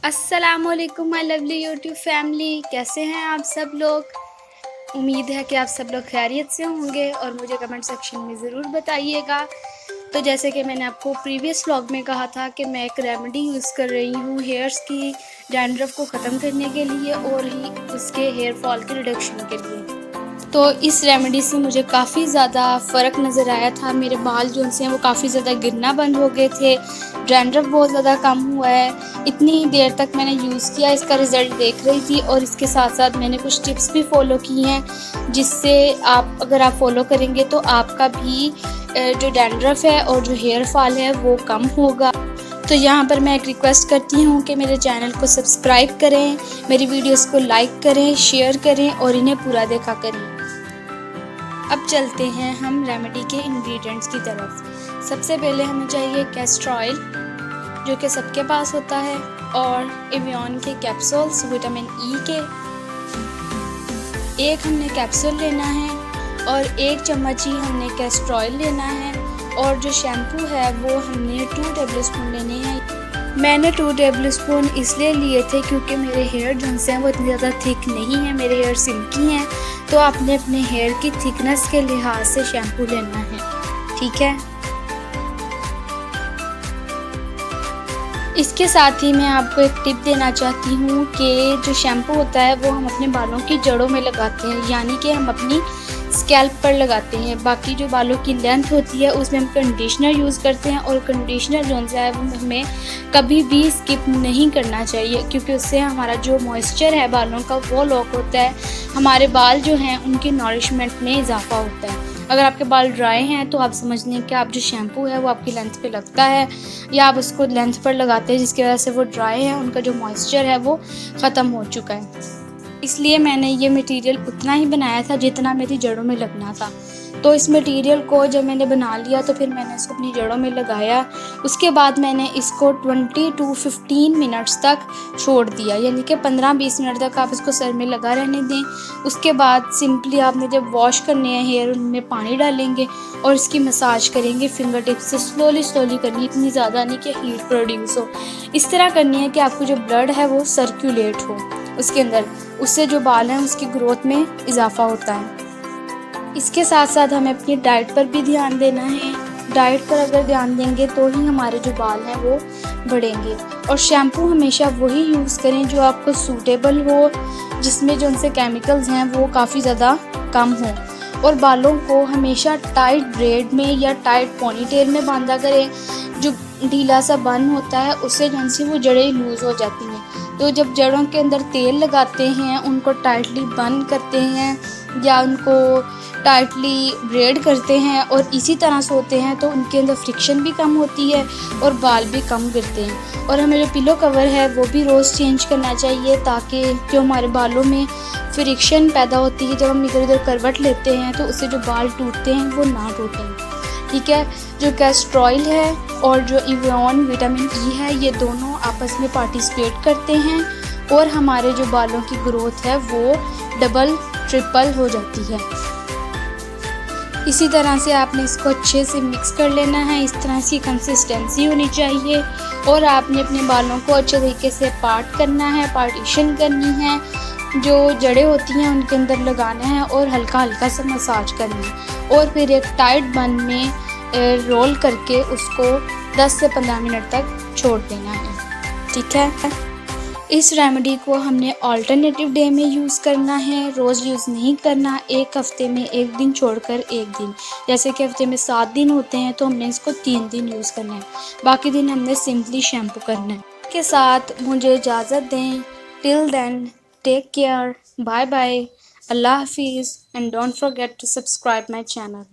अस्सलामुअलैकुम my lovely YouTube family, कैसे हैं आप सब लोग। उम्मीद है कि आप सब लोग खैरियत से होंगे और मुझे कमेंट सेक्शन में ज़रूर बताइएगा। तो जैसे कि मैंने आपको प्रीवियस व्लॉग में कहा था कि मैं एक रेमेडी यूज़ कर रही हूँ हेयर्स की डैंड्रफ को ख़त्म करने के लिए और ही उसके हेयर फॉल के रिडक्शन के लिए। तो इस रेमेडी से मुझे काफ़ी ज़्यादा फ़र्क नज़र आया था। मेरे बाल जो हैं वो काफ़ी ज़्यादा गिरना बंद हो गए थे, डैंड्रफ बहुत ज़्यादा कम हुआ है। इतनी देर तक मैंने यूज़ किया, इसका रिज़ल्ट देख रही थी और इसके साथ साथ मैंने कुछ टिप्स भी फॉलो की हैं जिससे अगर आप फॉलो करेंगे तो आपका भी जो डैंड्रफ है और जो हेयर फॉल है वो कम होगा। तो यहाँ पर मैं एक रिक्वेस्ट करती हूँ कि मेरे चैनल को सब्सक्राइब करें, मेरी वीडियोस को लाइक करें, शेयर करें और इन्हें पूरा देखा करें। अब चलते हैं हम रेमेडी के इंग्रेडिएंट्स की तरफ। सबसे पहले हमें चाहिए कैस्टर ऑयल जो कि सबके पास होता है, और एवियन के कैप्सूल्स विटामिन ई के एक हमने कैप्सूल लेना है, और 1 चम्मच ही हमने कैस्टर ऑयल लेना है, और जो शैम्पू है वो हमने 2 टेबलस्पून लेने हैं। मैंने 2 टेबलस्पून इसलिए लिए थे क्योंकि मेरे हेयर जो हैं वो इतनी ज़्यादा थिक नहीं है, मेरे हेयर सिल्की हैं, तो आपने अपने हेयर की थिकनेस के लिहाज से शैम्पू लेना है, ठीक है। इसके साथ ही मैं आपको एक टिप देना चाहती हूँ कि जो शैम्पू होता है वो हम अपने बालों की जड़ों में लगाते हैं, यानी कि हम अपनी स्कैल्प पर लगाते हैं। बाकी जो बालों की लेंथ होती है उसमें हम कंडीशनर यूज़ करते हैं, और कंडीशनर जो है वो हमें कभी भी स्किप नहीं करना चाहिए क्योंकि उससे हमारा जो मॉइस्चर है बालों का वो लॉक होता है, हमारे बाल जो हैं उनकी नॉरिशमेंट में इजाफा होता है। अगर आपके बाल ड्राई हैं तो आप समझ लें कि आप जो शैम्पू है वो आपकी लेंथ पे लगता है, या आप उसको लेंथ पर लगाते हैं जिसकी वजह से वो ड्राई है, उनका जो मॉइस्चर है वो ख़त्म हो चुका है। इसलिए मैंने ये मटेरियल उतना ही बनाया था जितना मेरी जड़ों में लगना था। तो इस मटेरियल को जब मैंने बना लिया तो फिर मैंने इसको अपनी जड़ों में लगाया। उसके बाद मैंने इसको 20 to 15 मिनट्स तक छोड़ दिया, यानी कि 15-20 मिनट तक आप इसको सर में लगा रहने दें। उसके बाद सिंपली आपने जब वॉश करने हैं हेयर, उनमें पानी डालेंगे और इसकी मसाज करेंगे फिंगर टिप से। स्लोली करनी, इतनी ज़्यादा नहीं कि हीट प्रोड्यूस हो। इस तरह करनी है कि आपको जो ब्लड है वो सर्कुलेट हो उसके अंदर, उससे जो बाल हैं उसकी ग्रोथ में इजाफा होता है। इसके साथ साथ हमें अपनी डाइट पर भी ध्यान देना है। डाइट पर अगर ध्यान देंगे तो ही हमारे जो बाल हैं वो बढ़ेंगे। और शैम्पू हमेशा वही यूज़ करें जो आपको सूटेबल हो, जिसमें जो उनसे केमिकल्स हैं वो काफ़ी ज़्यादा कम हों। और बालों को हमेशा टाइट ब्रेड में या टाइट पोनीटेल में बांधा करें। जो ढीला सा बन होता है उससे जो सी वो जड़ें लूज़ हो जाती हैं। तो जब जड़ों के अंदर तेल लगाते हैं, उनको टाइटली बंद करते हैं या उनको टाइटली ब्रेड करते हैं और इसी तरह सोते हैं तो उनके अंदर फ्रिक्शन भी कम होती है और बाल भी कम गिरते हैं। और हमें जो पिलो कवर है वो भी रोज़ चेंज करना चाहिए ताकि जो हमारे बालों में फ्रिक्शन पैदा होती है जब हम इधर उधर करवट लेते हैं तो उससे जो बाल टूटते हैं वो ना टूटें, ठीक है। जो कैस्टर ऑयल है और जो एवियन विटामिन ई है ये दोनों आपस में पार्टिसिपेट करते हैं और हमारे जो बालों की ग्रोथ है वो डबल ट्रिपल हो जाती है। इसी तरह से आपने इसको अच्छे से मिक्स कर लेना है, इस तरह की कंसिस्टेंसी होनी चाहिए। और आपने अपने बालों को अच्छे तरीके से पार्ट करना है, पार्टीशन करनी है, जो जड़ें होती हैं उनके अंदर लगाना है और हल्का हल्का सा मसाज करना है। और फिर एक टाइट बन में रोल करके उसको 10 से 15 मिनट तक छोड़ देना है, ठीक है। इस रेमेडी को हमने ऑल्टरनेटिव डे में यूज़ करना है, रोज़ यूज़ नहीं करना। एक हफ़्ते में 1 दिन छोड़कर 1 दिन, जैसे कि हफ़्ते में 7 दिन होते हैं तो हमने इसको 3 दिन यूज़ करना है, बाकी दिन हमने सिंपली शैम्पू करना है। के साथ मुझे इजाज़त दें। Till then take care, bye bye, अल्लाह हाफिज़, and don't forget to subscribe my channel.